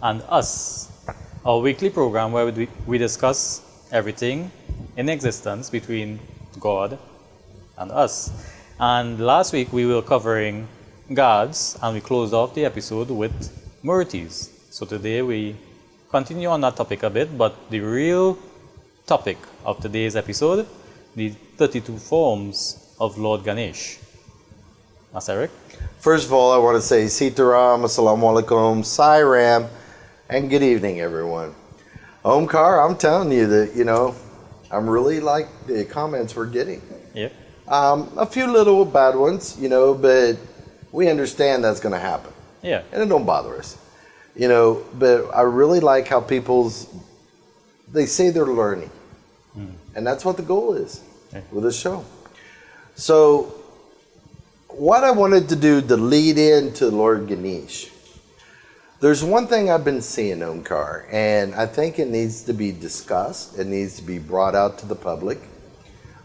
and Us, our weekly program where we discuss everything in existence between God and us. And last week we were covering gods, and we closed off the episode with Murtis. So today we continue on that topic a bit, but the real topic of today's episode, the 32 forms of Lord Ganesh. That's Eric. First of all, I want to say Sitaram, Assalamu alaikum, Sairam, and good evening, everyone. Omkar, I'm telling you that, I'm really like the comments we're getting. Yeah. A few little bad ones, but we understand that's going to happen. Yeah. And it don't bother us. But I really like how they say they're learning. And that's what the goal is with this show. So what I wanted to do to lead into Lord Ganesh, there's one thing I've been seeing, Omkar, and I think it needs to be discussed. It needs to be brought out to the public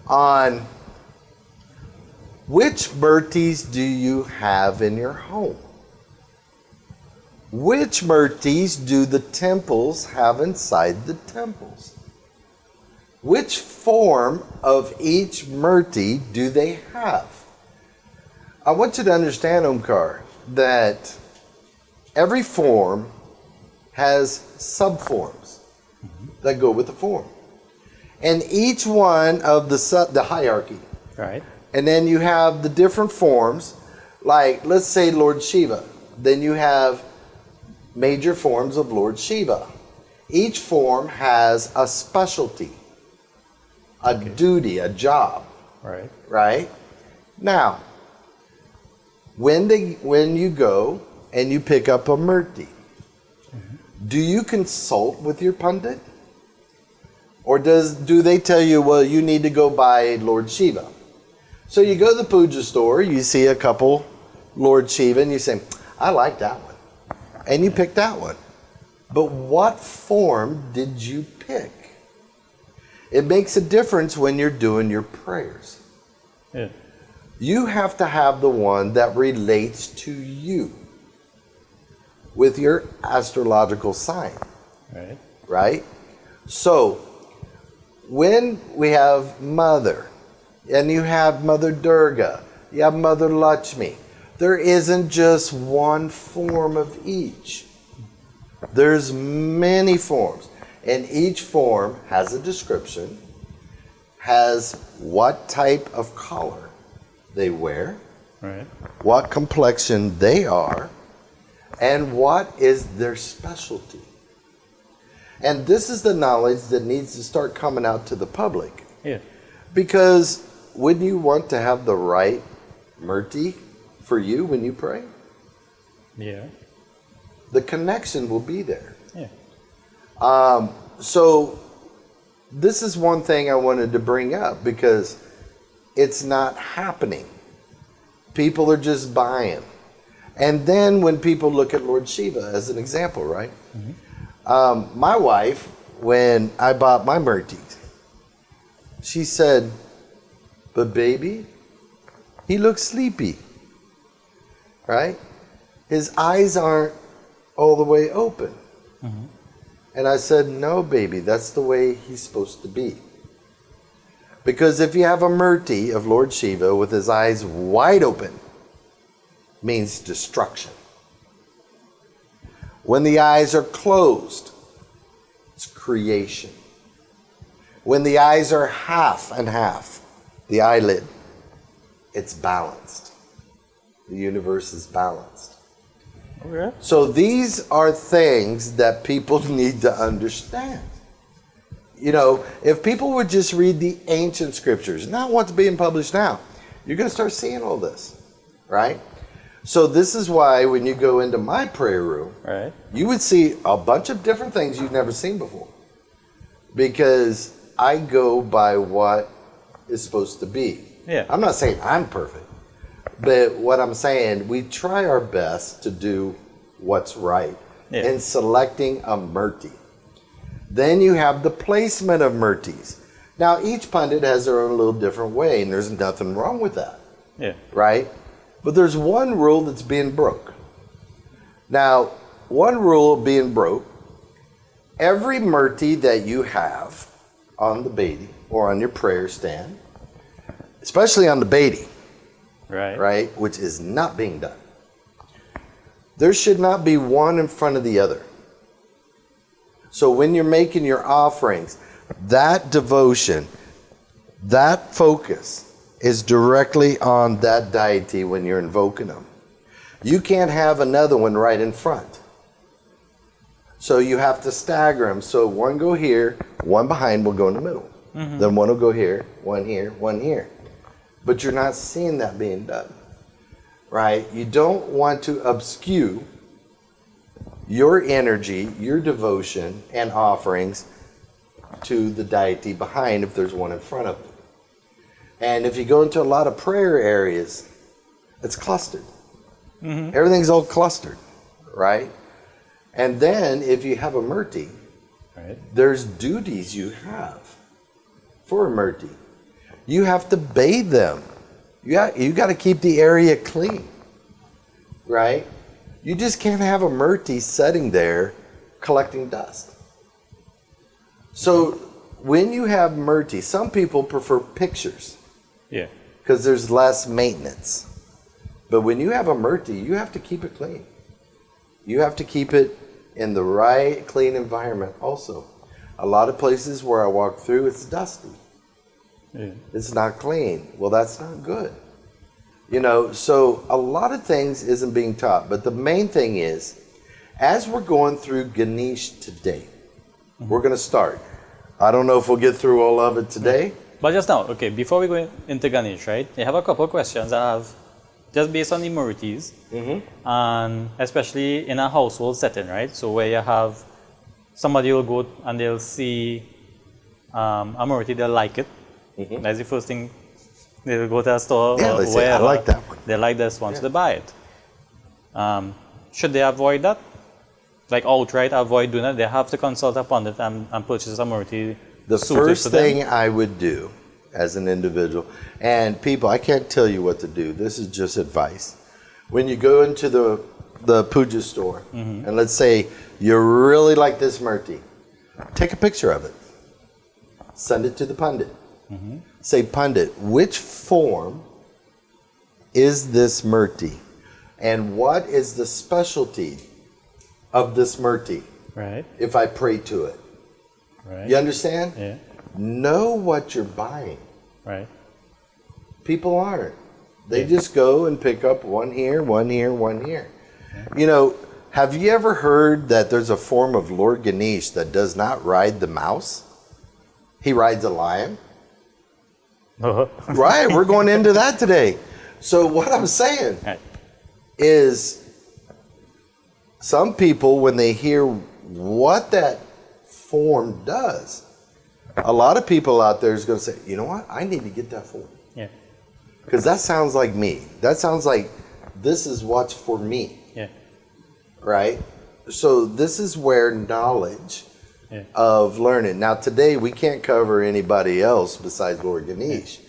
on which Murtis do you have in your home? Which Murtis do the temples have inside the temples? Which form of each Murti do they have? I want you to understand, Omkar, that every form has subforms that go with the form. And each one of the hierarchy. Right. And then you have the different forms, like let's say Lord Shiva. Then you have major forms of Lord Shiva. Each form has a specialty, a duty, a job. Right. Right? Now, when you go and you pick up a Murti, do you consult with your Pandit? Or do they tell you, well, you need to go by Lord Shiva? So you go to the puja store, you see a couple Lord Shiva, and you say, I like that one. And you pick that one. But what form did you pick? It makes a difference when you're doing your prayers. Yeah. You have to have the one that relates to you with your astrological sign. Right. Right? So, when we have Mother, and you have Mother Durga, you have Mother Lakshmi, there isn't just one form of each. There's many forms. And each form has a description, has what type of color they wear, Right. what complexion they are, and what is their specialty. And this is the knowledge that needs to start coming out to the public. Yeah. Because wouldn't you want to have the right Murti for you when you pray? Yeah. The connection will be there. Yeah. So this is one thing I wanted to bring up because it's not happening. People are just buying. And then when people look at Lord Shiva as an example, right? My wife, when I bought my Murti, she said, but baby, he looks sleepy, right? His eyes aren't all the way open. And I said, no, baby, that's the way he's supposed to be. Because if you have a Murti of Lord Shiva with his eyes wide open, means destruction. When the eyes are closed, it's creation. When the eyes are half and half, the eyelid, it's balanced. The universe is balanced. Okay. So these are things that people need to understand. If people would just read the ancient scriptures, not what's being published now, you're going to start seeing all this, right? So this is why when you go into my prayer room, Right. you would see a bunch of different things you've never seen before. Because I go by what is supposed to be. Yeah. I'm not saying I'm perfect. But what I'm saying, we try our best to do what's right in selecting a Murti. Then you have the placement of Murtis. Now, each pundit has their own little different way, and there's nothing wrong with that. Yeah. Right? But there's one rule that's being broke. Now, one rule being broke, every Murti that you have on the deity or on your prayer stand, especially on the deity, right, which is not being done, there should not be one in front of the other. So when you're making your offerings, that devotion, that focus is directly on that deity when you're invoking them. You can't have another one right in front. So you have to stagger them. So one go here, one behind will go in the middle. Then one will go here, one here. But you're not seeing that being done, right? You don't want to obscure your energy, your devotion, and offerings to the deity behind if there's one in front of them. And if you go into a lot of prayer areas, it's clustered. Everything's all clustered, right? And then if you have a Murti, there's duties you have for a Murti. You have to bathe them. You got to keep the area clean, right? You just can't have a Murti sitting there collecting dust. So when you have Murti, some people prefer pictures. Yeah. Because there's less maintenance. But when you have a Murti, you have to keep it clean. You have to keep it in the right clean environment also. A lot of places where I walk through, it's dusty. Yeah. It's not clean. Well, that's not good. You know, so a lot of things isn't being taught. But the main thing is, as we're going through Ganesh today, we're going to start. I don't know if we'll get through all of it today. But just now, okay, before we go into Ganesh, right? I have a couple of questions I have just based on the Murtis, and especially in a household setting, right? So where you have somebody will go and they'll see a Murti, they'll like it. That's the first thing. They'll go to a store or they say, I like that one. They like this one, so they buy it. Should they avoid that? Like outright avoid doing that? They have to consult a pundit and purchase a Murti. The first thing I would do as an individual, and people, I can't tell you what to do. This is just advice. When you go into the puja store, and let's say you really like this Murti, take a picture of it. Send it to the pundit. Say, Pundit, which form is this Murti? And what is the specialty of this Murti? Right. If I pray to it. Right. You understand? Yeah. Know what you're buying. Right. People aren't. They just go and pick up one here, one here, one here. Yeah. You know, have you ever heard that there's a form of Lord Ganesh that does not ride the mouse? He rides a lion. Right, we're going into that today. So what I'm saying is some people, when they hear what that form does, a lot of people out there is going to say, you know what, I need to get that form. Yeah. Because that sounds like me. That sounds like this is what's for me. Yeah. Right? So this is where knowledge of learning. Now today we can't cover anybody else besides Lord Ganesh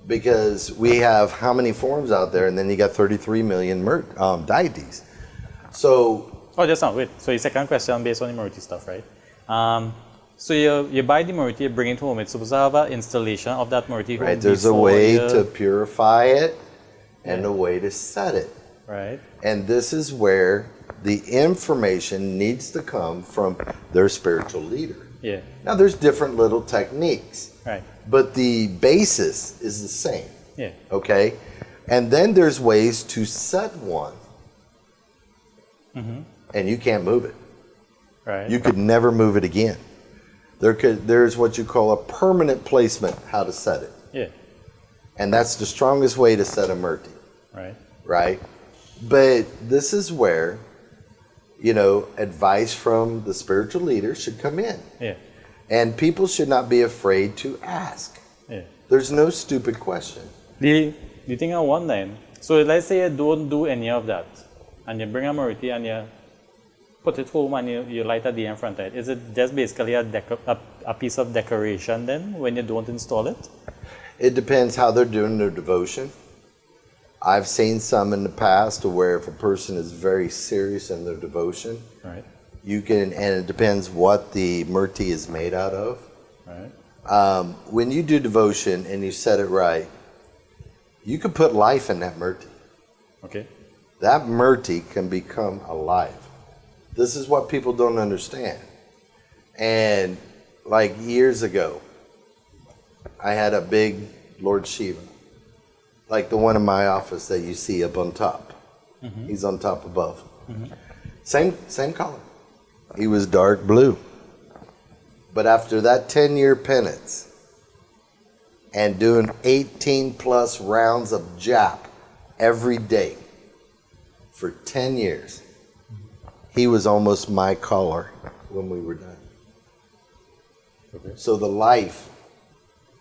because we have how many forms out there, and then you got 33 million deities. So just now, wait. So your second question based on the Murti stuff, right? So you buy the Murti, you bring it home. It's supposed to have an installation of that Murti home. Right. There's a way to purify it and a way to set it. Right. And this is where the information needs to come from their spiritual leader. Yeah. Now there's different little techniques. Right. But the basis is the same. Yeah. Okay? And then there's ways to set one. And you can't move it. Right. You could never move it again. There's what you call a permanent placement, how to set it. Yeah. And that's the strongest way to set a Murti. Right. Right? But this is where, you know, advice from the spiritual leader should come in. Yeah. And people should not be afraid to ask. Yeah. There's no stupid question. The thing I want then, so let's say you don't do any of that, and you bring a Murti and you put it home and you light a day in front of it. Is it just basically a piece of decoration then when you don't install it? It depends how they're doing their devotion. I've seen some in the past to where if a person is very serious in their devotion, Right. you can, and it depends what the murti is made out of. Right. When you do devotion and you set it right, you can put life in that murti. Okay. That murti can become alive. This is what people don't understand. And like years ago, I had a big Lord Shiva, like the one in my office that you see up on top. Mm-hmm. He's on top above. Mm-hmm. Same color. He was dark blue. But after that 10-year penance and doing 18 plus rounds of jap every day for 10 years, he was almost my color when we were done. Okay. So the life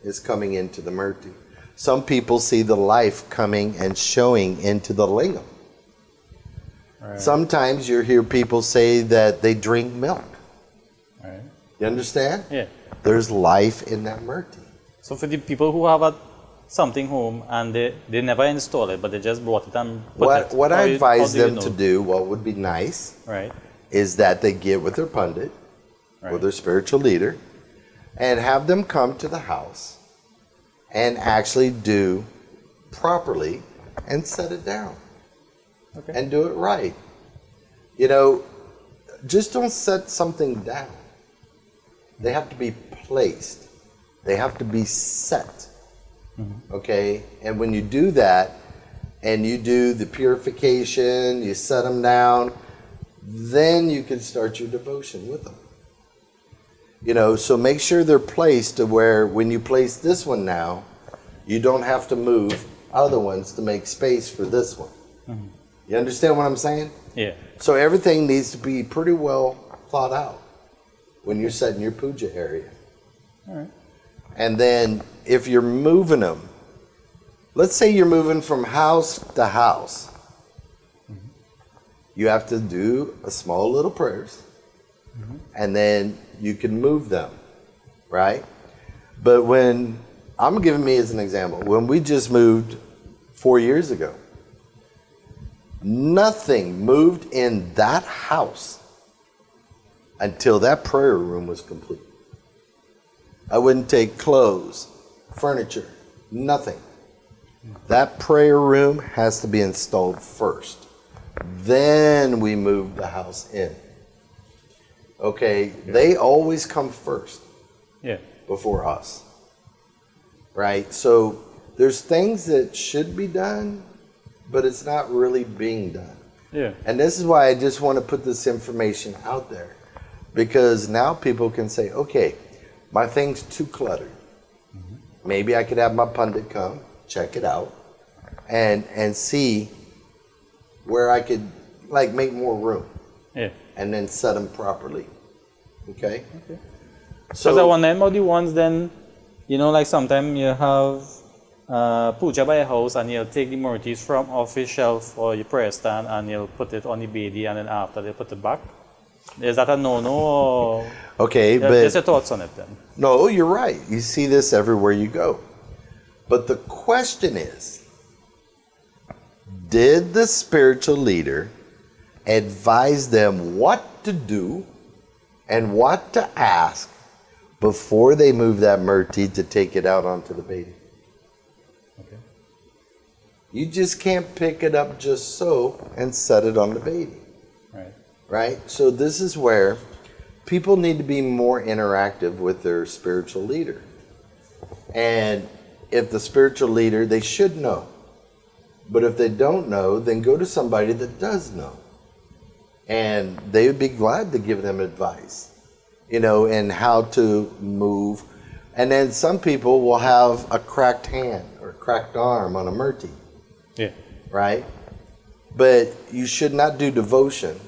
is coming into the murti. Some people see the life coming and showing into the lingam. Right. Sometimes you hear people say that they drink milk. Right. You understand? Yeah. There's life in that murti. So for the people who have something home and they never install it, but they just brought it and put it. What I advise them to do, what would be nice, right, is that they get with their pundit, right, or their spiritual leader, and have them come to the house and actually do properly and set it down. Okay. And do it right. You know, just don't set something down. They have to be placed. They have to be set. Mm-hmm. Okay? And when you do that, and you do the purification, you set them down, then you can start your devotion with them. You know, so make sure they're placed to where when you place this one now, you don't have to move other ones to make space for this one. Mm-hmm. You understand what I'm saying? Yeah. So everything needs to be pretty well thought out when you're setting your puja area. All right. And then if you're moving them, let's say you're moving from house to house. Mm-hmm. You have to do a small little prayers. Mm-hmm. And then you can move them, right? But when, I'm giving me as an example, when we just moved 4 years ago, nothing moved in that house until that prayer room was complete. I wouldn't take clothes, furniture, nothing. That prayer room has to be installed first. Then we move the house in. Okay, they always come first. Yeah. Before us. Right? So there's things that should be done, but it's not really being done. Yeah. And this is why I just want to put this information out there. Because now people can say, okay, my thing's too cluttered. Mm-hmm. Maybe I could have my pundit come, check it out, and see where I could like make more room. Yeah. And then set them properly. Okay? Okay. So the one them are the ones then, you know, like sometimes you have puja by a house and you'll take the murtis from off his shelf or your prayer stand and you'll put it on the bedi and then after they put it back. Is that a no-no or? Okay, but just your thoughts on it then. No, you're right. You see this everywhere you go. But the question is, did the spiritual leader advise them what to do and what to ask before they move that murti to take it out onto the bedi? Okay. You just can't pick it up just so and set it on the bedi. Right. Right? So this is where people need to be more interactive with their spiritual leader. And if the spiritual leader, they should know. But if they don't know, then go to somebody that does know. And they would be glad to give them advice, you know, and how to move. And then some people will have a cracked hand or cracked arm on a murti. Yeah. Right? But you should not do devotion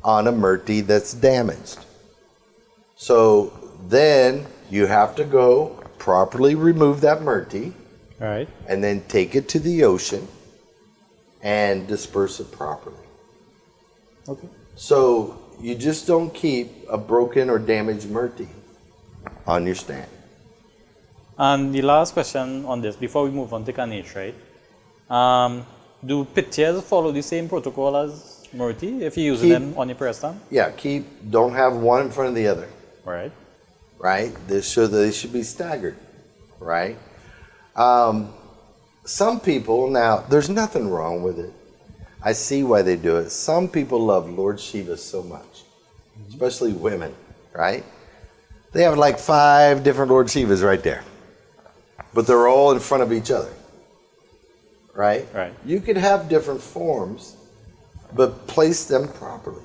on a murti that's damaged. So then you have to go properly remove that murti. Right. And then take it to the ocean and disperse it properly. Okay. So you just don't keep a broken or damaged murti on your stand. And the last question on this, before we move on to Ganesh, right? Do pictures follow the same protocol as Murti if you're using them on your person? Yeah, don't have one in front of the other. Right. Right? They should be staggered. Right? Some people, now, there's nothing wrong with it. I see why they do it. Some people love Lord Shiva so much, especially women, right? They have like 5 different Lord Shivas right there, but they're all in front of each other, right? Right. You could have different forms, but place them properly.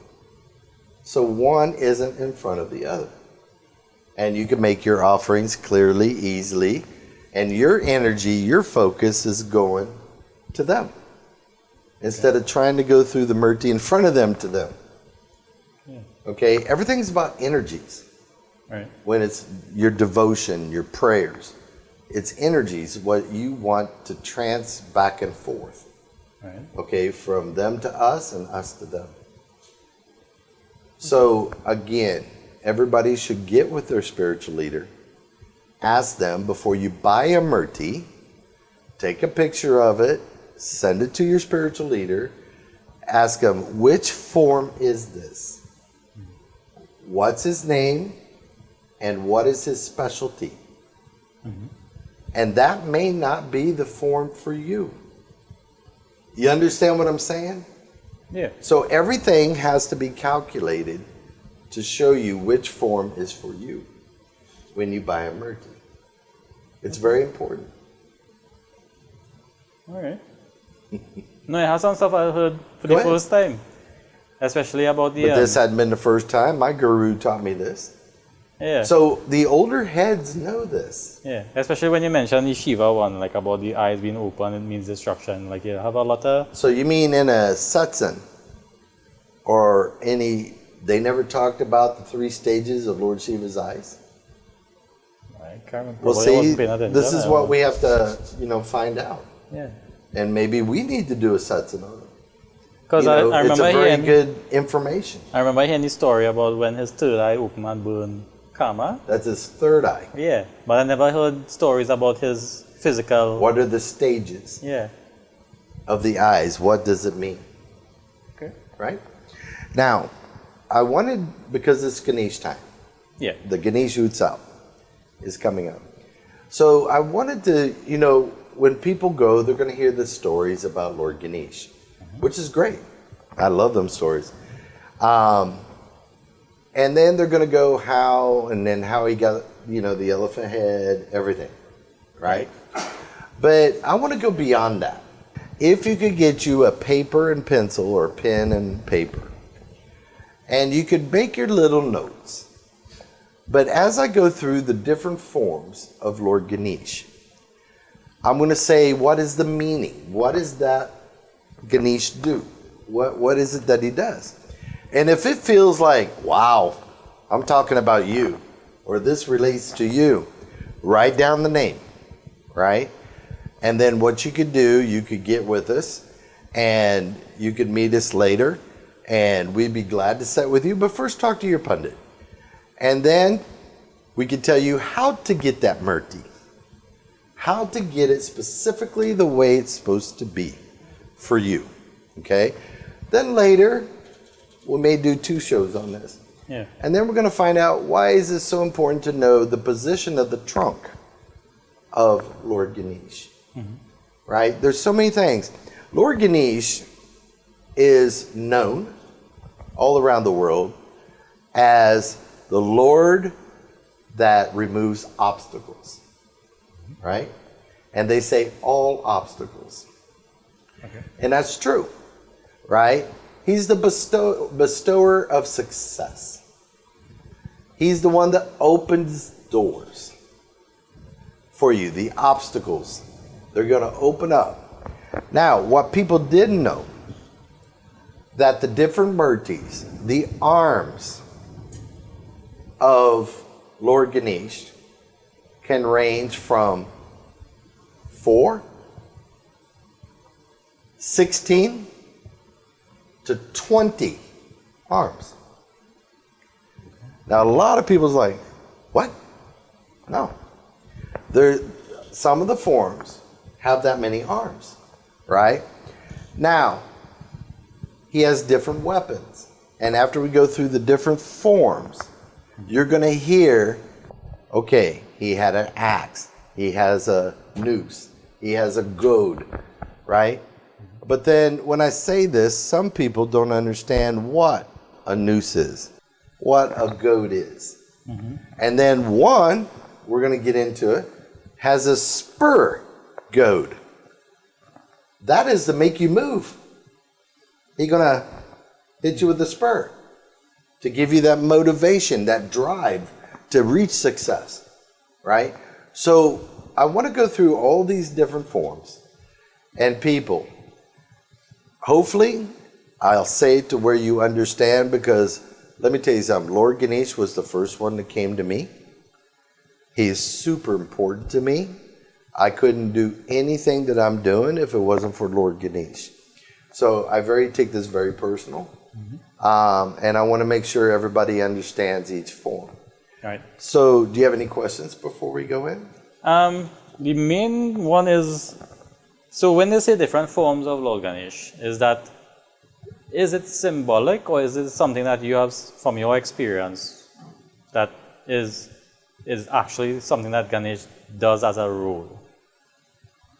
So one isn't in front of the other. And you can make your offerings clearly, easily, and your energy, your focus is going to them. Instead of trying to go through the Murti in front of them to them. Yeah. Okay? Everything's about energies. Right. When it's your devotion, your prayers, it's energies, what you want to trance back and forth. Right. Okay? From them to us and us to them. So, again, everybody should get with their spiritual leader. Ask them before you buy a Murti, take a picture of it, send it to your spiritual leader. Ask them, which form is this? What's his name? And what is his specialty? Mm-hmm. And that may not be the form for you. You understand what I'm saying? Yeah. So everything has to be calculated to show you which form is for you when you buy a Murti. It's very important. All right. No, it has some stuff I heard for the first time, especially about the. But this hadn't been the first time. My guru taught me this. Yeah. So the older heads know this. Yeah, especially when you mention the Shiva one, like about the eyes being open, it means destruction. Like you have a lot of. So you mean in a satsang or any? They never talked about the 3 stages of Lord Shiva's eyes. I can't remember. Well, see, this is what we have to, find out. Yeah. And maybe we need to do a satsang on it. Because I remember it's a very good information. I remember hearing the story about when his third eye opened and burned karma. That's his third eye. Yeah, but I never heard stories about his physical. What are the stages? Yeah. Of the eyes? What does it mean? Okay. Right? Now, I wanted, because it's Ganesh time. Yeah. The Ganesh Utsav is coming up. So I wanted to, when people go, they're going to hear the stories about Lord Ganesh, which is great. I love them stories. And then they're going to go how he got, the elephant head, everything, right? But I want to go beyond that. If you could get you a paper and pencil or pen and paper, and you could make your little notes. But as I go through the different forms of Lord Ganesh, I'm going to say, what is the meaning? What does that Ganesh do? What is it that he does? And if it feels like, wow, I'm talking about you, or this relates to you, write down the name, right? And then what you could do, you could get with us, and you could meet us later, and we'd be glad to sit with you. But first, talk to your pundit. And then we could tell you how to get that Murti. How to get it specifically the way it's supposed to be for you. Okay? Then later, we may do 2 shows on this. Yeah. And then we're going to find out why is it so important to know the position of the trunk of Lord Ganesh. Mm-hmm. Right? There's so many things. Lord Ganesh is known all around the world as the Lord that removes obstacles. Right? And they say all obstacles. Okay. And that's true. Right? He's the bestower of success. He's the one that opens doors for you. The obstacles, they're going to open up. Now, what people didn't know, that the different Murtis, the arms of Lord Ganesh, can range from 4, 16, to 20 arms. Now, a lot of people's like, what? No. Some of the forms have that many arms. right? Now, he has different weapons. And after we go through the different forms, you're going to hear, okay, he had an axe, he has a noose, he has a goad, right? But then when I say this, some people don't understand what a noose is, what a goad is. And then one, we're going to get into it, has a spur goad. That is to make you move. He's going to hit you with a spur to give you that motivation, that drive to reach success, right? So I want to go through all these different forms and people. Hopefully, I'll say it to where you understand, because let me tell you something. Lord Ganesh was the first one that came to me. He is super important to me. I couldn't do anything that I'm doing if it wasn't for Lord Ganesh. So I take this very personal. And I want to make sure everybody understands each form. Right. So do you have any questions before we go in? The main one is, so when they say different forms of Lord Ganesh, is it symbolic, or is it something that you have from your experience that is actually something that Ganesh does as a role?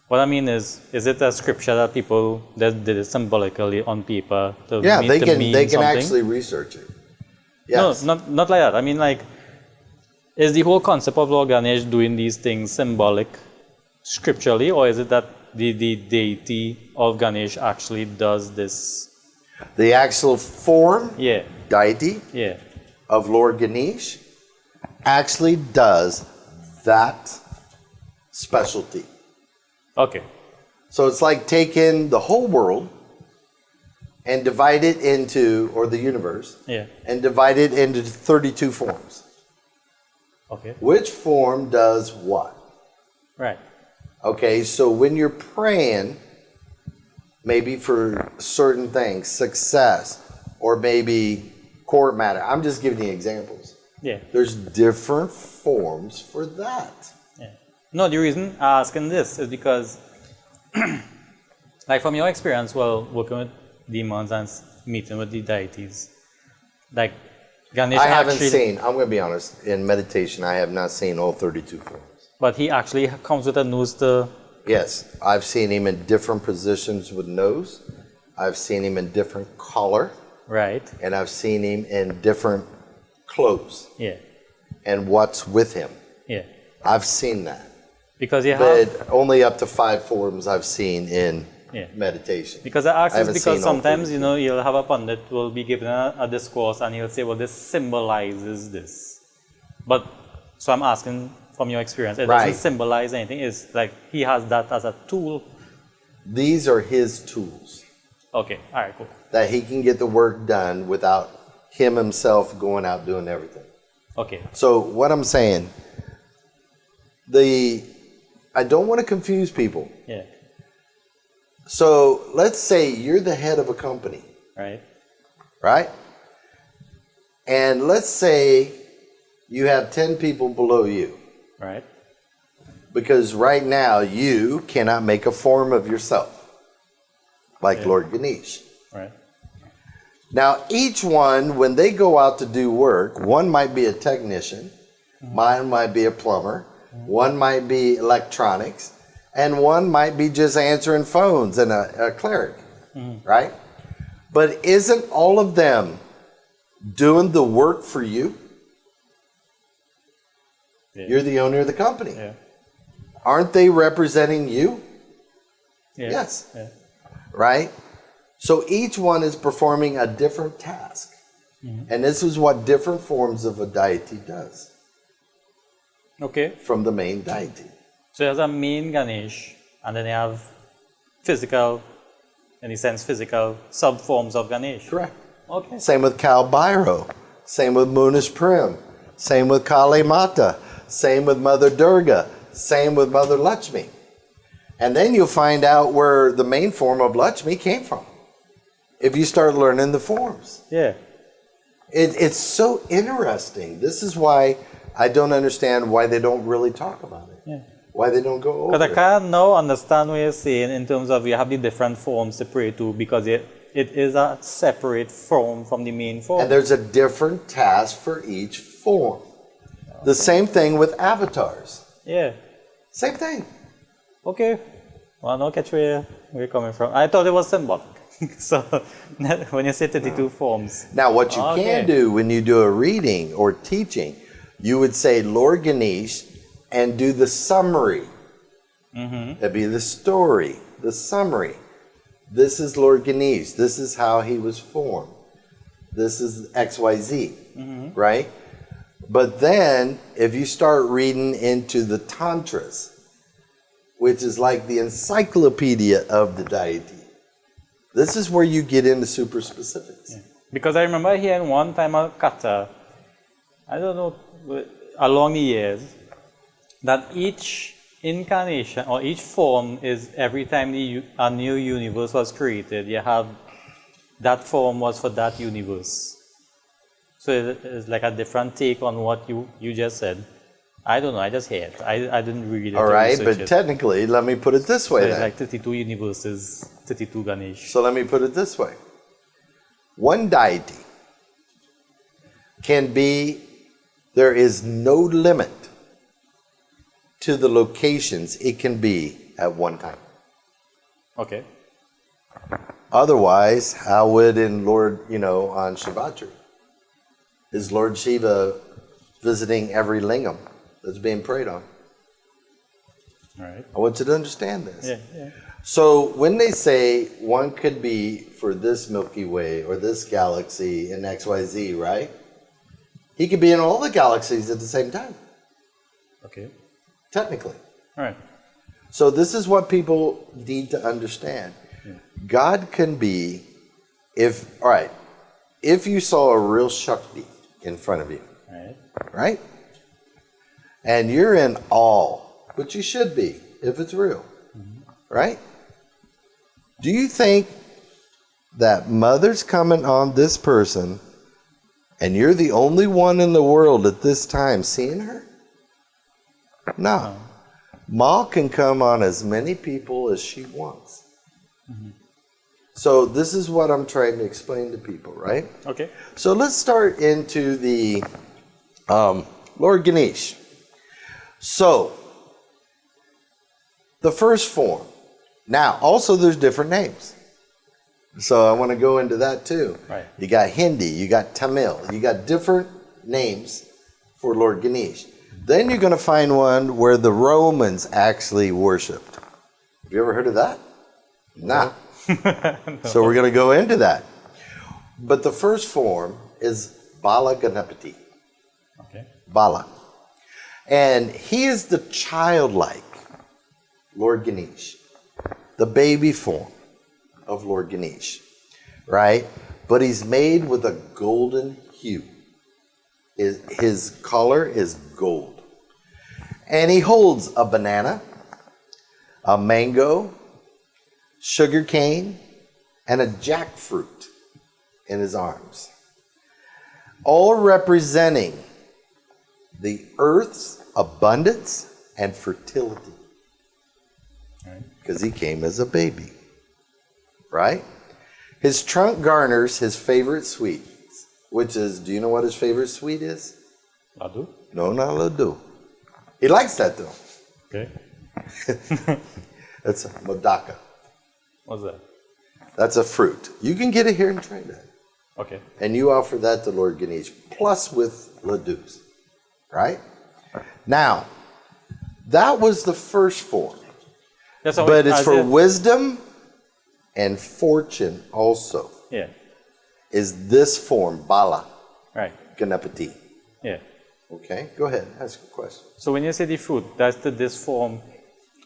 What I mean is it a scripture that people that did it symbolically on paper to Yeah, mean, they can something? actually research it. Yes. No, not like that. I mean, like, is the whole concept of Lord Ganesh doing these things symbolic scripturally, or is it that the deity of Ganesh actually does this? The actual form, Yeah. deity Yeah. of Lord Ganesh actually does that specialty. Okay. So it's like taking the whole world and divide it into, or the universe, Yeah. and divide it into 32 forms. Okay. Which form does what? Right. Okay, so when you're praying, maybe for certain things, success, or maybe court matter. I'm just giving you examples. Yeah. There's different forms for that. Yeah. No, the reason I'm asking this is because, like, from your experience while working with demons and meeting with the deities, like, Ganesh I haven't actually, seen, I'm going to be honest, in meditation, I have not seen all 32 forms. but he actually comes with a noose to. Yes, I've seen him in different positions with nose. I've seen him in different color. Right. And I've seen him in different clothes. Yeah. And what's with him. Yeah. I've seen that. Because you have. But only up to 5 forms I've seen in meditation. Because I ask this because seen all sometimes, 32. you'll have a pundit who will be given a discourse and he'll say, well, this symbolizes this. But, so I'm asking from your experience, it doesn't symbolize anything. It's like he has that as a tool. These are his tools. Okay, all right, cool. That he can get the work done without him himself going out doing everything. Okay. So what I'm saying, I don't want to confuse people. Yeah. So let's say you're the head of a company. Right. Right? And let's say you have 10 people below you. Right. Because right now you cannot make a form of yourself. Like Lord Ganesh. Right. Now each one, when they go out to do work, one might be a technician, mine might be a plumber, one might be electronics, and one might be just answering phones and a cleric, right? But isn't all of them doing the work for you? Yeah. You're the owner of the company. Yeah. Aren't they representing you? Yeah. Yes. Yeah. Right? So each one is performing a different task. And this is what different forms of a deity does. Okay. From the main deity. So there's a main Ganesh, and then you have physical, in a sense, physical sub-forms of Ganesh. Correct. Okay. Same with Kal Bhairav. Same with Munish Prim. Same with Kali Mata. Same with Mother Durga. Same with Mother Lakshmi. And then you'll find out where the main form of Lakshmi came from. If you start learning the forms. Yeah. It's so interesting. This is why I don't understand why they don't really talk about it. Yeah. why they don't go Because over I can't now understand what you're saying in terms of you have the different forms to pray to, because it is a separate form from the main form. And there's a different task for each form. The same thing with avatars. Yeah. Same thing. Okay. Well, no catch where you're coming from. I thought it was symbolic. So when you say 32 forms. Now, what you can do when you do a reading or teaching, you would say Lord Ganesh and do the summary. That'd be the story, the summary. This is Lord Ganesh. This is how he was formed. This is XYZ, right? But then, if you start reading into the Tantras, which is like the encyclopedia of the deity, this is where you get into super specifics. Yeah. Because I remember hearing one time a kata, I don't know, along the years, that each incarnation or each form is every time a new universe was created, you have that form was for that universe. So it's like a different take on what you just said. I don't know, I just hear it. I didn't read it. All right, but technically, let me put it this way so then. like 32 universes, 32 Ganesh. So let me put it this way. One deity can be, there is no limit to the locations it can be at one time. Okay. Otherwise, how would on Shivatri? Is Lord Shiva visiting every lingam that's being prayed on? All right. I want you to understand this. Yeah. So when they say one could be for this Milky Way or this galaxy in XYZ, right? He could be in all the galaxies at the same time. Okay. Technically. All right. So this is what people need to understand. Yeah. God can be, if you saw a real Shakti in front of you, right? And you're in awe, but you should be if it's real, right? Do you think that mother's coming on this person and you're the only one in the world at this time seeing her? No. Ma can come on as many people as she wants. So this is what I'm trying to explain to people, right? Okay. So let's start into the Lord Ganesh. So, the first form. Now, also there's different names. So I want to go into that too. Right. You got Hindi, you got Tamil, you got different names for Lord Ganesh. Then you're going to find one where the Romans actually worshipped. Have you ever heard of that? Nah. No. So we're going to go into that. But the first form is Bala Ganapati. Okay. Bala. And he is the childlike Lord Ganesh, the baby form of Lord Ganesh, right? But he's made with a golden hue. His color is gold. And he holds a banana, a mango, sugar cane, and a jackfruit in his arms, all representing the earth's abundance and fertility, because he came as a baby, right? His trunk garners his favorite sweets, which is, do you know what his favorite sweet is? Laddu? No, not laddu. He likes that though. Okay. That's modaka. What's that? That's a fruit. You can get it here in Trinidad. Okay. And you offer that to Lord Ganesh, plus with laddus, right? Now, that was the first form. But it's for wisdom and fortune also. Yeah. Is this form, Bala. Right. Ganapati. Yeah. Okay, go ahead, ask a question. So when you say the fruit, that's this form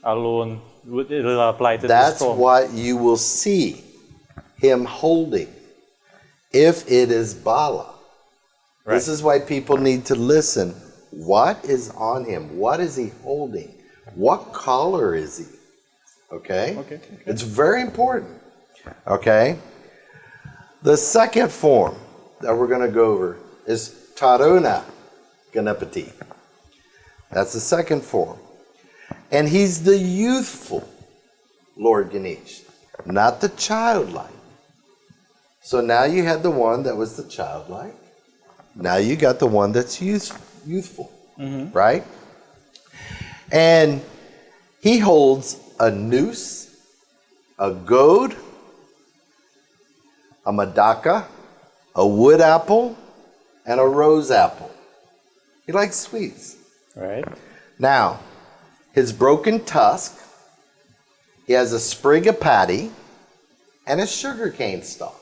alone, it'll apply to this form? That's what you will see him holding if it is Bala. Right. This is why people need to listen. What is on him? What is he holding? What color is he? Okay? Okay. It's very important. Okay? The second form that we're going to go over is Taruna Ganapati. That's the second form. And he's the youthful Lord Ganesh, not the childlike. So now you had the one that was the childlike. Now you got the one that's youthful, right? And he holds a noose, a goad, a madaka, a wood apple, and a rose apple. He likes sweets. Right. Now, his broken tusk, he has a sprig of paddy and a sugarcane stalk.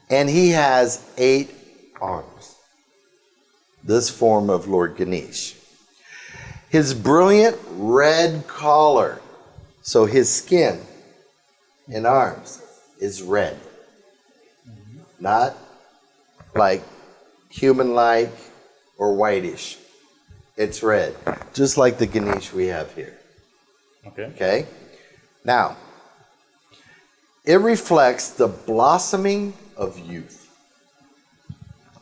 And he has 8 arms. This form of Lord Ganesh. His brilliant red collar, so his skin and arms is red. Not like human-like or whitish. It's red, just like the Ganesh we have here. Okay? Now, it reflects the blossoming of youth.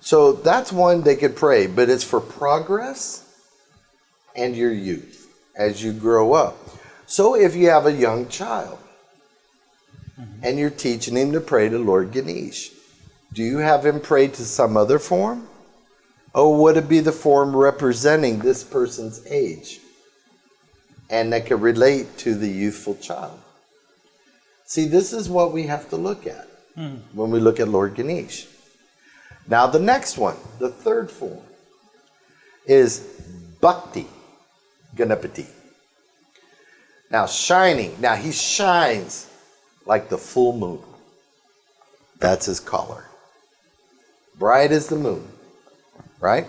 So that's one they could pray, but it's for progress and your youth as you grow up. So if you have a young child and you're teaching him to pray to Lord Ganesh, do you have him pray to some other form? Or would it be the form representing this person's age and that could relate to the youthful child? See, this is what we have to look at when we look at Lord Ganesh. Now the next one, the third form, is Bhakti Ganapati. Now shining. Now he shines like the full moon. That's his color. Bright as the moon. Right?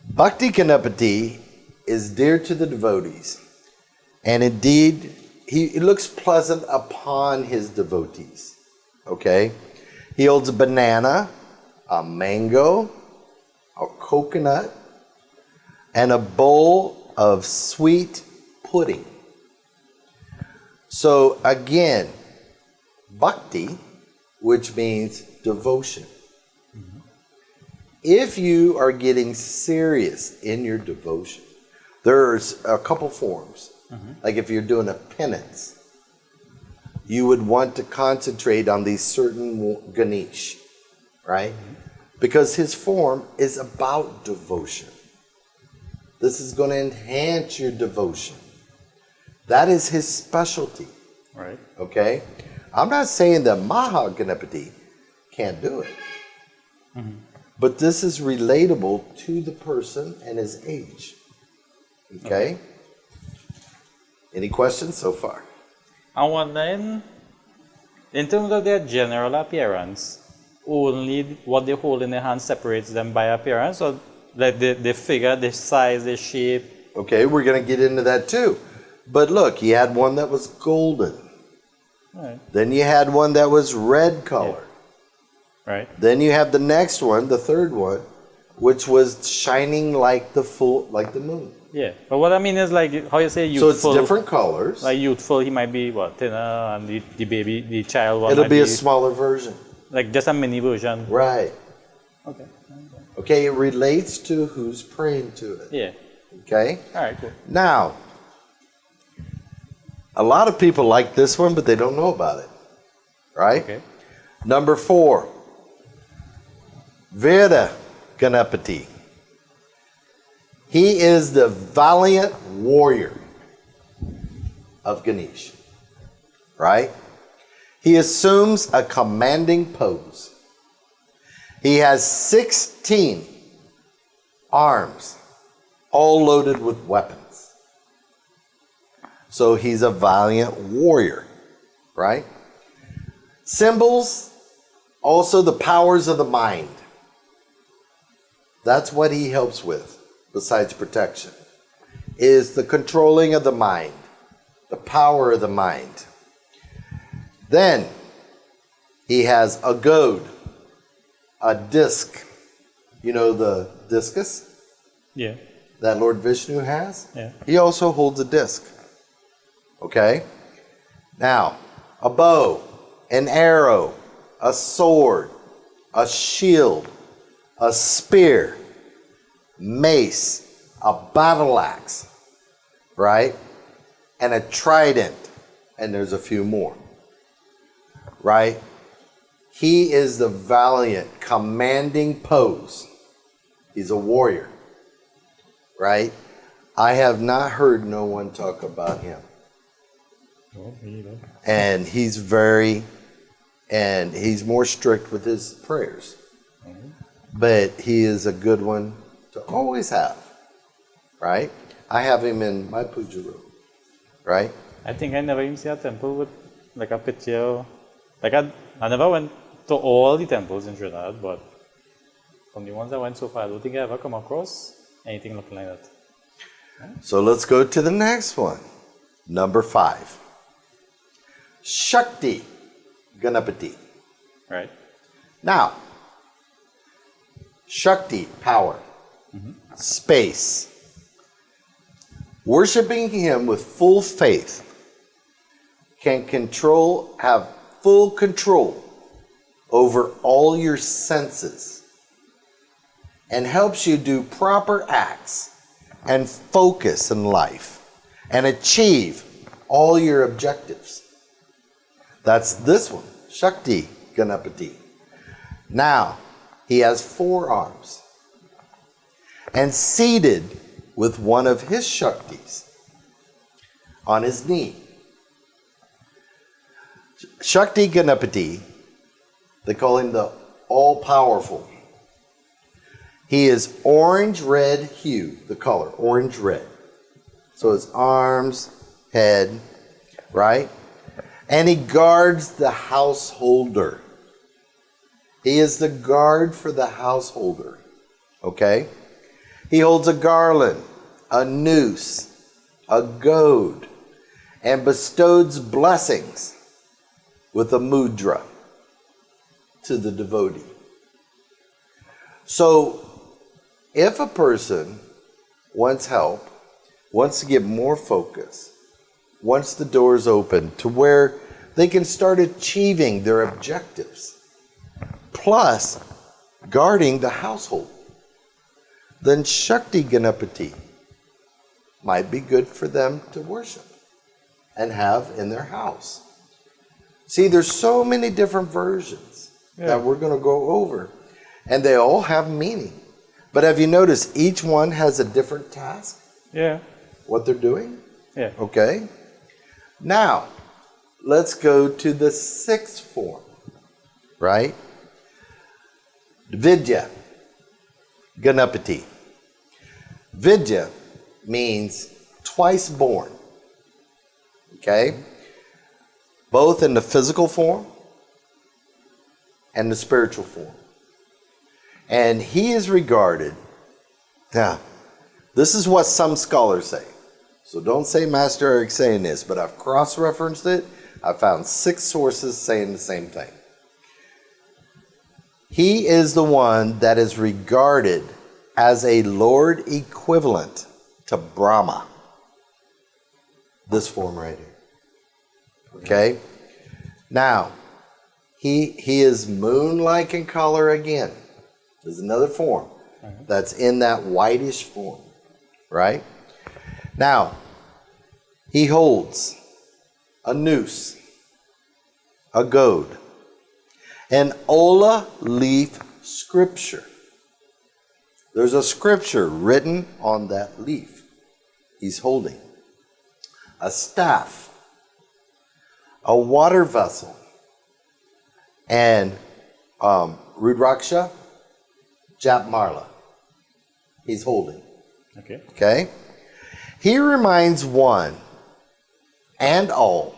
Bhakti Ganapati is dear to the devotees. And indeed, he looks pleasant upon his devotees. Okay? He holds a banana, a mango, a coconut, and a bowl of sweet pudding. So again, bhakti, which means devotion. If you are getting serious in your devotion, there's a couple forms. Like if you're doing a penance, you would want to concentrate on these certain Ganesh, right? Because his form is about devotion. This is going to enhance your devotion. That is his specialty. Right. Okay? I'm not saying that Maha Ganapati can't do it. But this is relatable to the person and his age. Okay? Any questions so far? And wondering, in terms of their general appearance, only what they hold in their hand separates them by appearance, or like the figure, the size, the shape? Okay, we're going to get into that too. But look, you had one that was golden. Right. Then you had one that was red color. Yeah. Right. Then you have the next one, the third one, which was shining like the moon. Yeah, but what I mean is like how you say youthful. So it's different colors. Like youthful, he might be what, thinner, and the child one. It'll might be a smaller version. Like just a mini version. Right. Okay. Okay, it relates to who's praying to it. Yeah. Okay. All right. Cool. Now, a lot of people like this one, but they don't know about it. Right? Okay. Number 4, Veda Ganapati. He is the valiant warrior of Ganesh. Right? He assumes a commanding pose. He has 16 arms, all loaded with weapons. So he's a valiant warrior, right? Symbols, also the powers of the mind. That's what he helps with, besides protection, is the controlling of the mind, the power of the mind. Then he has a goad, a disc. You know the discus? Yeah. That Lord Vishnu has? Yeah. He also holds a disc. Okay? Now, a bow, an arrow, a sword, a shield, a spear, mace, a battle axe, right? And a trident, and there's a few more, right? He is the valiant, commanding pose. He's a warrior, right? I have not heard no one talk about him. And he's more strict with his prayers. But he is a good one to always have, right? I have him in my puja room, right? I think I never even see a temple with like a picture. Like I never went to all the temples in Trinidad, but from the ones I went so far, I don't think I ever come across anything looking like that. So let's go to the next one. Number 5. Shakti Ganapati. Right. Now, Shakti, power, space. Worshipping him with full faith can have full control over all your senses and helps you do proper acts and focus in life and achieve all your objectives. That's this one, Shakti Ganapati. Now, he has 4 arms and seated with one of his Shaktis on his knee. Shakti Ganapati, they call him the all-powerful. He is orange-red hue, the color, orange-red. So his arms, head, right? And he guards the householder. He is the guard for the householder, okay? He holds a garland, a noose, a goad, and bestows blessings with a mudra to the devotee. So, if a person wants help, wants to get more focus, wants the doors open to where they can start achieving their objectives, plus guarding the household, then Shakti Ganapati might be good for them to worship and have in their house. See, there's so many different versions that we're going to go over, and they all have meaning. But have you noticed each one has a different task? Yeah. What they're doing? Yeah. Okay. Now, let's go to the 6th form, right? Vidya Ganapati. Vidya means twice born. Okay? Both in the physical form and the spiritual form. And he is regarded, now, this is what some scholars say. So don't say Master Eric saying this, but I've cross-referenced it. I found 6 sources saying the same thing. He is the one that is regarded as a Lord equivalent to Brahma. This form right here. Okay? Now, he is moon-like in color again. There's another form that's in that whitish form, right? Now, he holds a noose, a goad, an ola leaf scripture. There's a scripture written on that leaf he's holding. A staff, a water vessel, and Rudraksha, Japmarla he's holding. Okay. Okay? He reminds one and all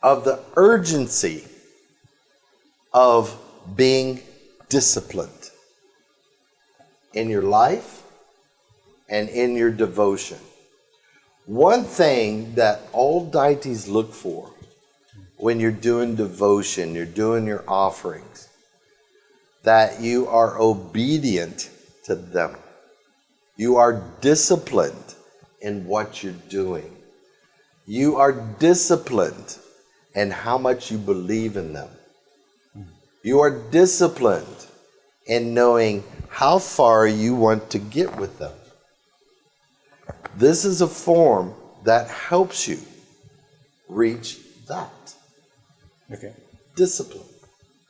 of the urgency of being disciplined in your life and in your devotion. One thing that all deities look for when you're doing devotion, you're doing your offerings, that you are obedient to them. You are disciplined in what you're doing. You are disciplined in how much you believe in them. You are disciplined in knowing how far you want to get with them. This is a form that helps you reach that. Okay. Discipline,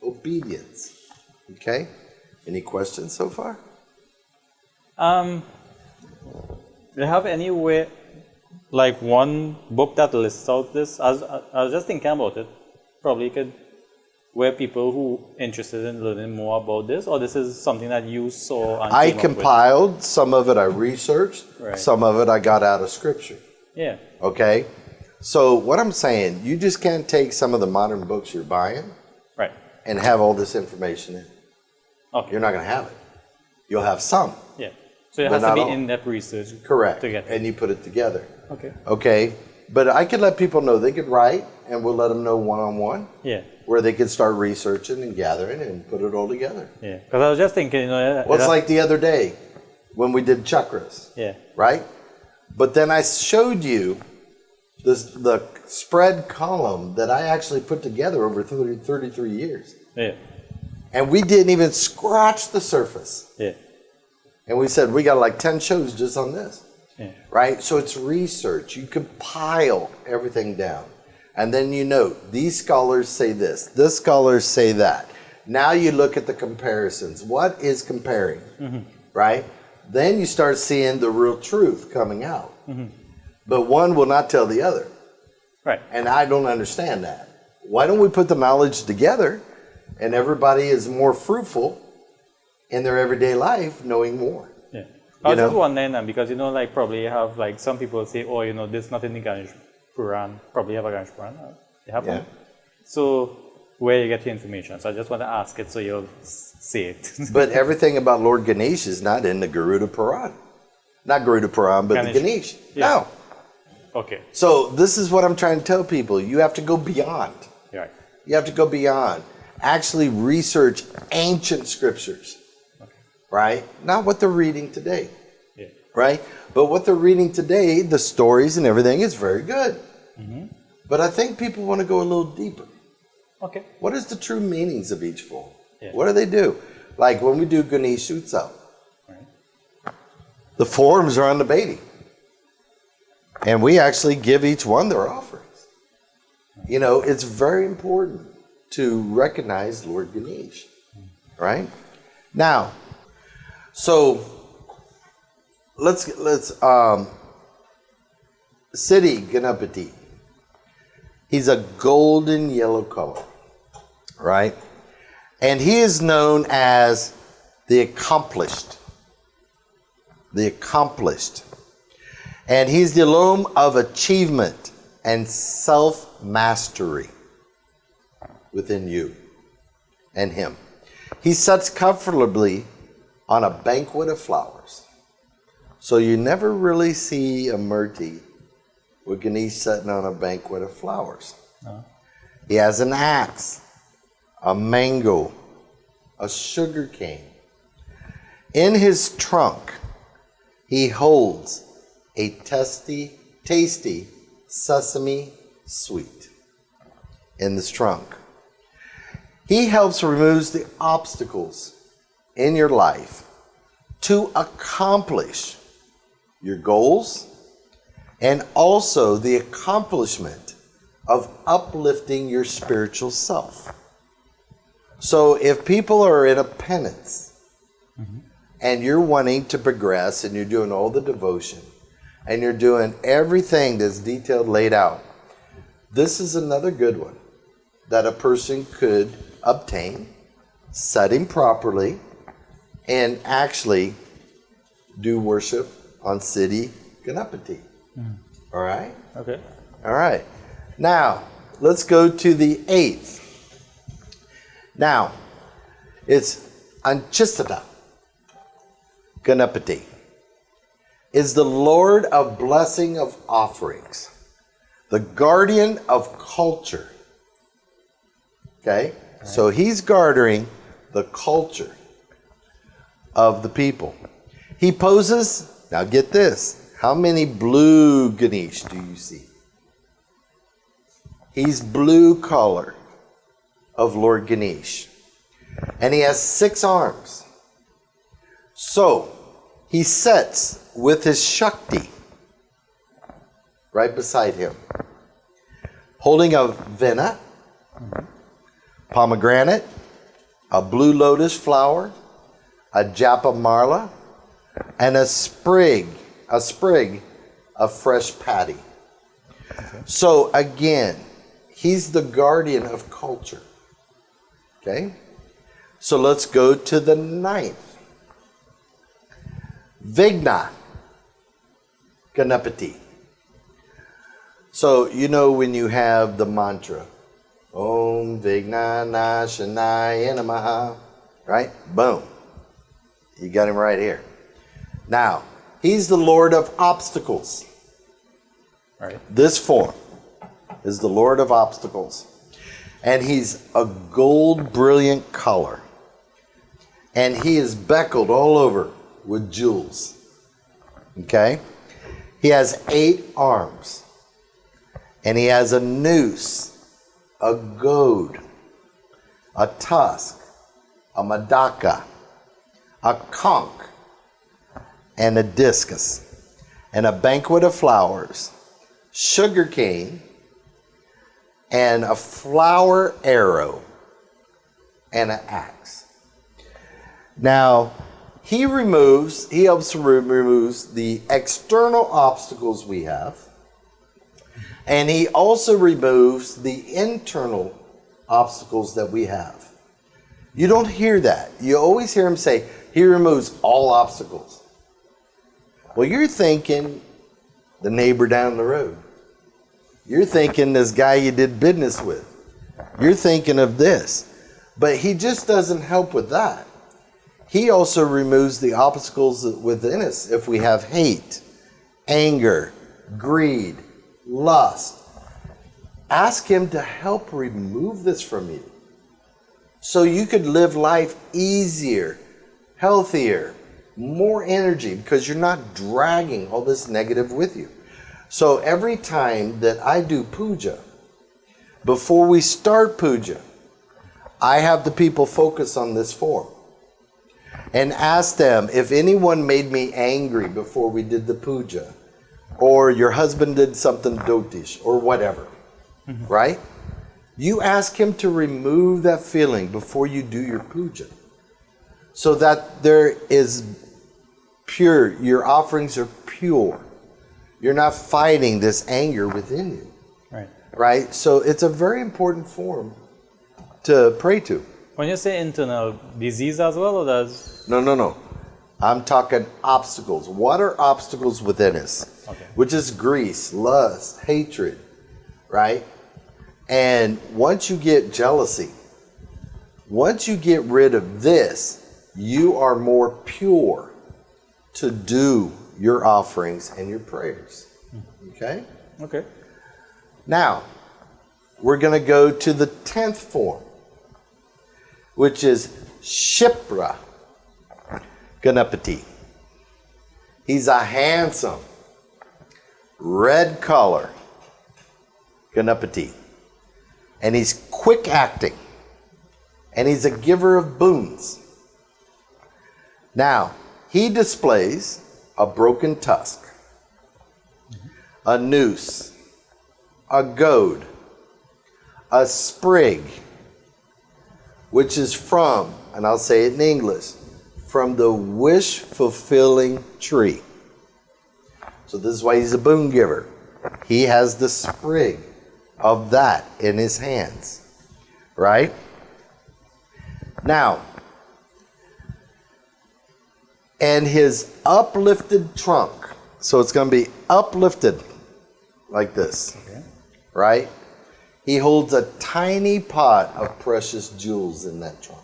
obedience. Okay? Any questions so far? Do you have any way, like one book that lists out this? I was just thinking about it. Probably could, where people who interested in learning more about this, or this is something that you saw and I came up compiled, some of it I researched, Right. some of it I got out of scripture. with? Yeah. Okay? So what I'm saying, you just can't take some of the modern books you're buying Right. and have all this information in. Okay. You're not going to have it. You'll have some. Yeah. So it But has to not be all. in-depth research. Correct. To get it. And you put it together. Okay. Okay? But I could let people know they could write, and we'll let them know one-on-one, Yeah. where they could start researching and gathering and put it all together. Yeah. Because I was just thinking, you know. Well, it's like the other day when we did chakras, Yeah. right? But then I showed you the spread column that I actually put together over 33 years. Yeah. And we didn't even scratch the surface. Yeah. And we said, we got like 10 shows just on this, Yeah. right? So it's research. You compile everything down. And then you note, these scholars say this scholars say that. Now you look at the comparisons. What is comparing, right? Then you start seeing the real truth coming out. But one will not tell the other. Right. And I don't understand that. Why don't we put the knowledge together and everybody is more fruitful in their everyday life knowing more? Yeah. I was You just know? wondering, because, you know, like probably you have, like some people say, oh, you know, this not in the Ganesh Puran. Probably have a Ganesh Puran. You have Yeah. one. So where you get your information. So I just want to ask it so you'll see it. But everything about Lord Ganesh is not in the Garuda Puran. Not Garuda Puran, but Ganesh. the Ganesh. Yeah. No. Okay. So this is what I'm trying to tell people. You have to go beyond. You're right. You have to go beyond. Actually research ancient scriptures. Okay. Right? Not what they're reading today. Yeah. Right? But what they're reading today, the stories and everything, is very good. But I think people want to go a little deeper. Okay. What is the true meanings of each form? Yeah. What do they do? Like when we do Ganesh Utsav, Right. the forms are on the deity. And we actually give each one their offerings. You know, it's very important to recognize Lord Ganesh. Right? Now, so let's Siddhi Ganapati. He's a golden yellow color, right? And he is known as the accomplished. The accomplished. And he's the alone of achievement and self-mastery within you and him. He sits comfortably on a banquet of flowers. So you never really see a Murti with Ganesh sitting on a banquet of flowers. No. He has an axe, a mango, a sugar cane. In his trunk, he holds a tasty sesame sweet in this trunk. He helps remove the obstacles in your life to accomplish your goals and also the accomplishment of uplifting your spiritual self. So if people are in a penance and you're wanting to progress and you're doing all the devotion and you're doing everything that's detailed, laid out, this is another good one that a person could obtain, set him properly, and actually do worship on Siddhi Ganapati. All right? Okay. All right. Now, let's go to the 8th. Now, it's Anchistata Ganapati. Is the Lord of blessing of offerings, the guardian of culture. Okay? So he's guarding the culture of the people. He poses, now get this, how many blue Ganesh do you see? He's blue color of Lord Ganesh. And he has 6 arms. So, he sits with his Shakti right beside him, holding a vena, pomegranate, a blue lotus flower, a japa marla, and a sprig of fresh paddy. Okay. So again, he's the guardian of culture. Okay? So let's go to the 9th. Vigna Ganapati. So you know when you have the mantra, Om Vigna Nashanaya Namaha, right? Boom. You got him right here. Now, he's the Lord of obstacles. Right. This form is the Lord of obstacles. And he's a gold brilliant color. And he is beckled all over with jewels. Okay? He has 8 arms. And he has a noose, a goad, a tusk, a madaka, a conch, and a discus, and a banquet of flowers, sugar cane, and a flower arrow, and an axe. Now, he helps remove the external obstacles we have, and he also removes the internal obstacles that we have. You don't hear that. You always hear him say, he removes all obstacles. Well, you're thinking the neighbor down the road. You're thinking this guy you did business with. You're thinking of this. But he just doesn't help with that. He also removes the obstacles within us if we have hate, anger, greed, lust. Ask him to help remove this from you so you could live life easier, healthier, more energy, because you're not dragging all this negative with you. So every time that I do puja, before we start puja, I have the people focus on this form and ask them if anyone made me angry before we did the puja, or your husband did something dotish, or whatever, right? You ask him to remove that feeling before you do your puja, so that there is pure, your offerings are pure. You're not fighting this anger within you. Right. Right? So it's a very important form to pray to. When you say internal, disease as well, or does? No. I'm talking obstacles. What are obstacles within us? Okay. Which is grease, lust, hatred, right? And once you get jealousy, once you get rid of this, you are more pure to do your offerings and your prayers. Okay? Okay. Now, we're going to go to the 10th form, which is Shipra Ganapati. He's a handsome, red color Ganapati. And he's quick acting. And he's a giver of boons. Now, he displays a broken tusk, a noose, a goad, a sprig, which is from, and I'll say it in English, from the wish-fulfilling tree. So this is why he's a boon giver. He has the sprig of that in his hands, right? Now, and his uplifted trunk, so it's going to be uplifted like this, okay, right? He holds a tiny pot of precious jewels in that trunk,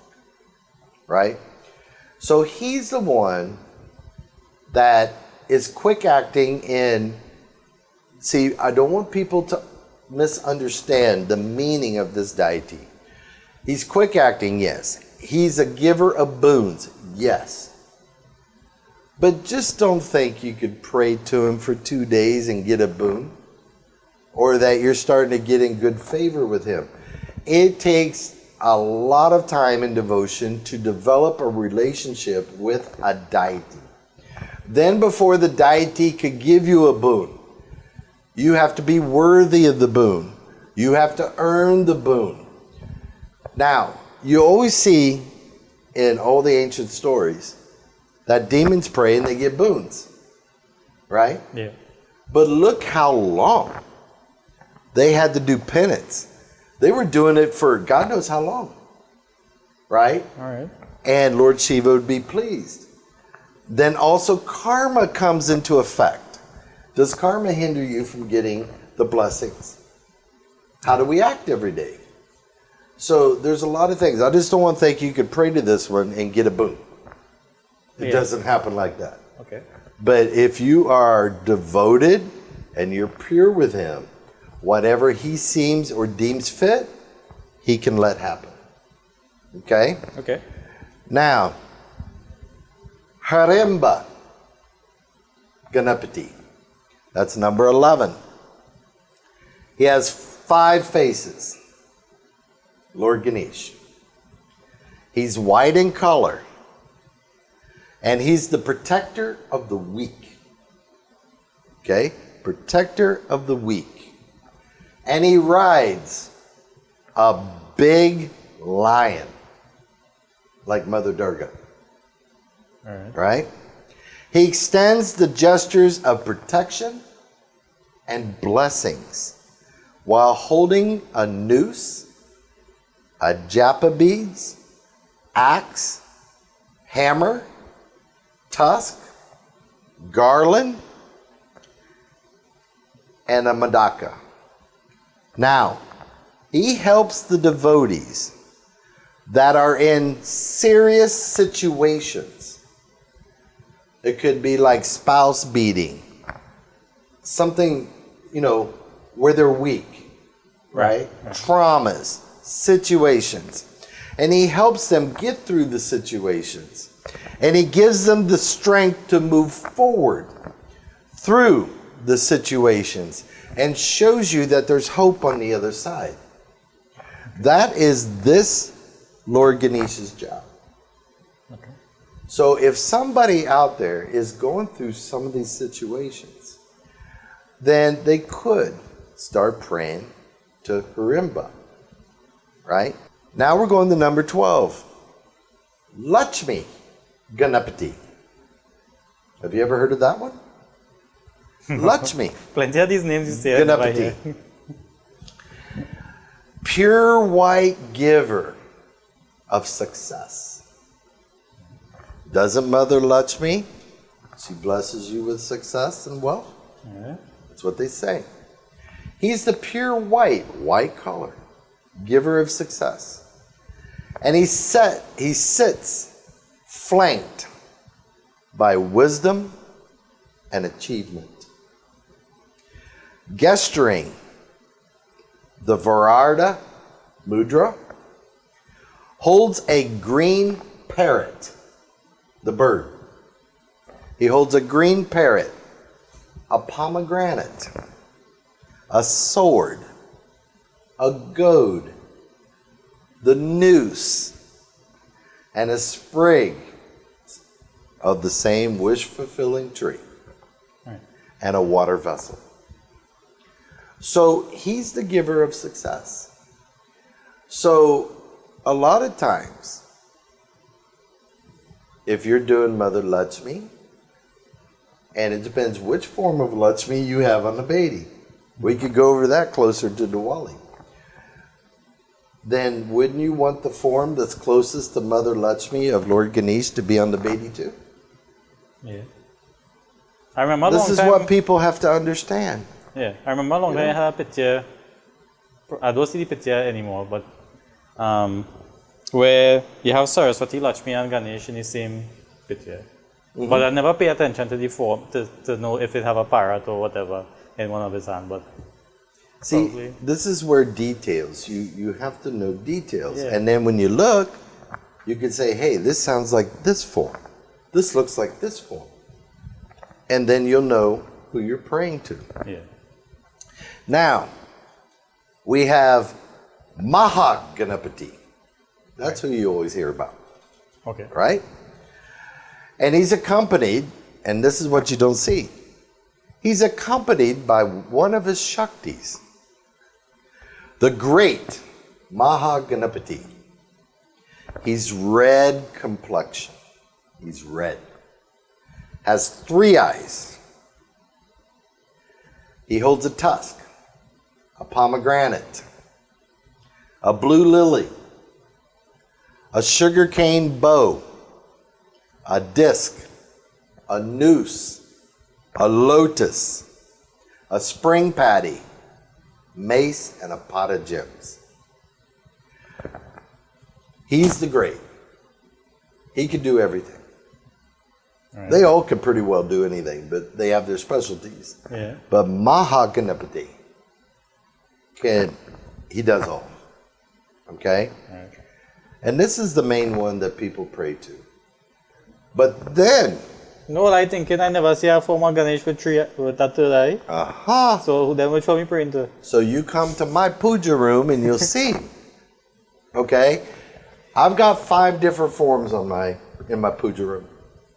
right? So he's the one that is quick acting in, see, I don't want people to misunderstand the meaning of this deity. He's quick acting, yes. He's a giver of boons, yes. But just don't think you could pray to him for 2 days and get a boon, or that you're starting to get in good favor with him. It takes a lot of time and devotion to develop a relationship with a deity. Then before the deity could give you a boon, You have to be worthy of the boon. You have to earn the boon. Now, you always see in all the ancient stories that demons pray and they get boons, right? Yeah. But look how long they had to do penance. They were doing it for God knows how long, right? All right. And Lord Shiva would be pleased. Then also karma comes into effect. Does karma hinder you from getting the blessings? How do we act every day? So there's a lot of things. I just don't want to think you could pray to this one and get a boon. It doesn't happen like that. Okay. But if you are devoted and you're pure with him, whatever he seems or deems fit, he can let happen. Okay? Okay. Now, Harimba Ganapati. That's number 11. He has 5 faces. Lord Ganesh. He's white in color. And he's the protector of the weak. Okay? Protector of the weak. And he rides a big lion. Like Mother Durga. All right. Right? He extends the gestures of protection and blessings while holding a noose, a japa beads, axe, hammer, tusk, garland, and a madaka. Now, he helps the devotees that are in serious situations. It could be like spouse beating, something, where they're weak, right? Traumas, situations. And he helps them get through the situations. And he gives them the strength to move forward through the situations and shows you that there's hope on the other side. That is this Lord Ganesh's job. Okay. So if somebody out there is going through some of these situations, then they could start praying to Harimba, right? Now we're going to number 12. Lakshmi Ganapati. Have you ever heard of that one? Lakshmi Plenty of these names you say. Ganapati. Pure white giver of success. Doesn't Mother Lakshmi? She blesses you with success and wealth. Yeah. That's what they say. He's the pure white color, giver of success. And he sits flanked by wisdom and achievement. Gesturing the Varada Mudra, holds a green parrot, the bird. He holds a green parrot, a pomegranate, a sword, a goad, the noose, and a sprig of the same wish-fulfilling tree, and a water vessel. So he's the giver of success. So a lot of times, if you're doing Mother Lakshmi, and it depends which form of Lakshmi you have on the deity. We could go over that closer to Diwali. Then wouldn't you want the form that's closest to Mother Lakshmi of Lord Ganesh to be on the deity too? Yeah. I remember this is what people have to understand. Yeah, I remember a long time I had a picture. I don't see the picture anymore, but where you have Saraswati, Lakshmi, and Ganesh in the same picture. Mm-hmm. But I never pay attention to the form to know if it have a parrot or whatever in one of his hands. But see, probably. This is where details. You have to know details, Yeah. and then when you look, you can say, "Hey, this sounds like this form. This looks like this form," and then you'll know who you're praying to. Yeah. Now, we have Mahaganapati. That's who you always hear about. Okay. Right? And he's accompanied, and this is what you don't see. he's accompanied by one of his Shaktis, the great Mahaganapati. He's red complexion. He's red. Has 3 eyes. He holds a tusk, a pomegranate, a blue lily, a sugarcane bow, a disc, a noose, a lotus, a spring patty, mace, and a pot of gems. He's the great. He could do everything. Right. They all could pretty well do anything, but they have their specialties. Yeah. But Mahaganapati he does all. Okay? Right. And this is the main one that people pray to. But then... No, I think I never see a form of Ganesh with that third eye. Aha! So then which one we praying to? So you come to my puja room and you'll see. Okay? I've got 5 different forms in my puja room.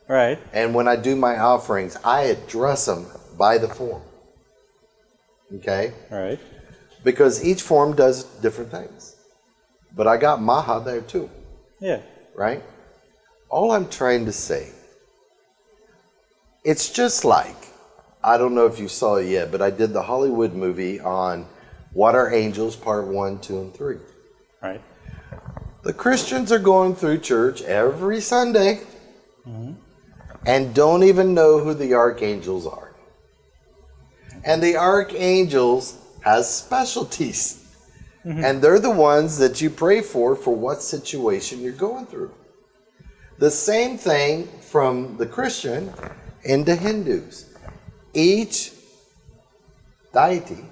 Right. And when I do my offerings, I address them by the form. Okay? Right. Because each form does different things. But I got Maha there too. Yeah. Right? All I'm trying to say, it's just like, I don't know if you saw it yet, but I did the Hollywood movie on What Are Angels, Part 1, 2, and 3. Right. The Christians are going through church every Sunday and don't even know who the archangels are. And the archangels has specialties. And they're the ones that you pray for what situation you're going through. The same thing from the Christian into Hindus. Each deity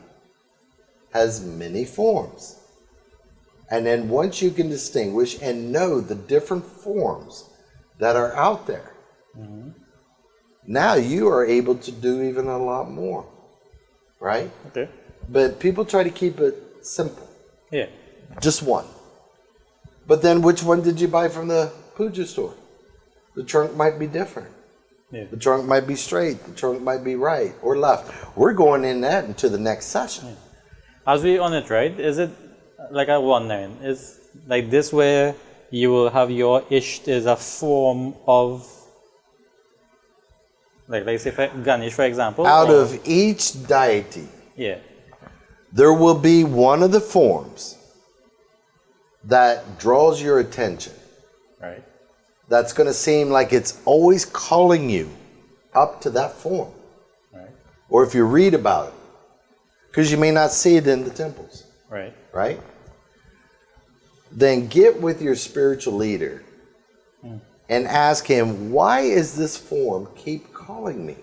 has many forms. And then once you can distinguish and know the different forms that are out there, now you are able to do even a lot more. Right? Okay. But people try to keep it simple. Yeah. Just one. But then which one did you buy from the puja store? The trunk might be different. Yeah. The trunk might be straight. The trunk might be right or left. We're going in that into the next session. Yeah. As we on it, right? Is it like a 1-9? Is like this where you will have your Isht is a form of, like say for Ganesh, for example? Out of each deity, yeah, there will be one of the forms that draws your attention. right. That's going to seem like it's always calling you up to that form. Right. Or if you read about it, because you may not see it in the temples. Right. Right? Then get with your spiritual leader and ask him, why is this form keep calling me?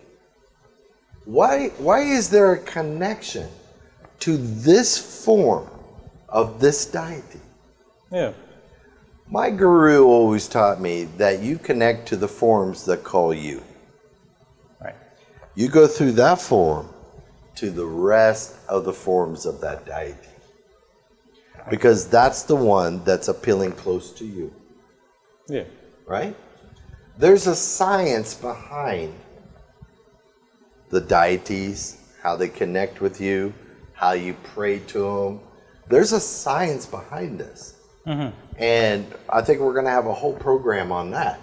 Why is there a connection to this form of this deity? Yeah. My guru always taught me that you connect to the forms that call you. Right. You go through that form to the rest of the forms of that deity. Because that's the one that's appealing close to you. Yeah. Right? There's a science behind the deities, how they connect with you, how you pray to them. There's a science behind this. And I think we're going to have a whole program on that.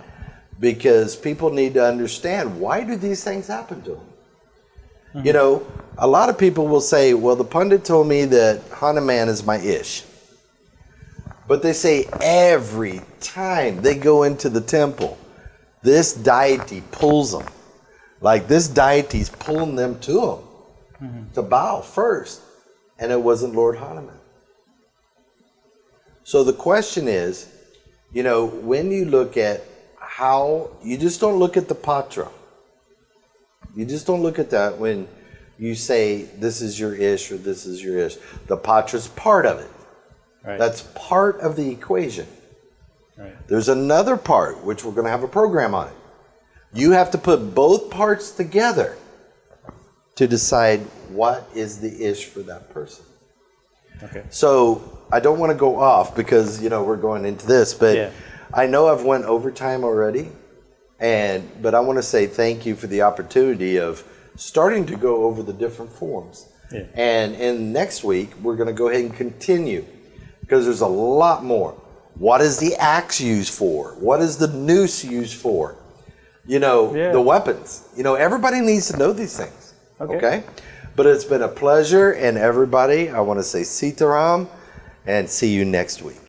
Because people need to understand, why do these things happen to them? You know, a lot of people will say, well, the pundit told me that Hanuman is my Ish. But they say every time they go into the temple, this deity pulls them. Like this deity's pulling them to him to bow first. And it wasn't Lord Hanuman. So the question is, you know, when you look at how, you just don't look at the patra. You just don't look at that when you say this is your Ish or this is your Ish. The patra's part of it. Right. That's part of the equation. Right. There's another part, which we're going to have a program on it. You have to put both parts together to decide what is the Ish for that person. Okay. So I don't want to go off because, you know, we're going into this, but Yeah. I know I've went overtime already, but I want to say thank you for the opportunity of starting to go over the different forms. Yeah. And in next week, we're going to go ahead and continue because there's a lot more. What is the axe used for? What is the noose used for? You know, the weapons. You know, everybody needs to know these things. Okay? But it's been a pleasure, and everybody, I want to say Sitaram, and see you next week.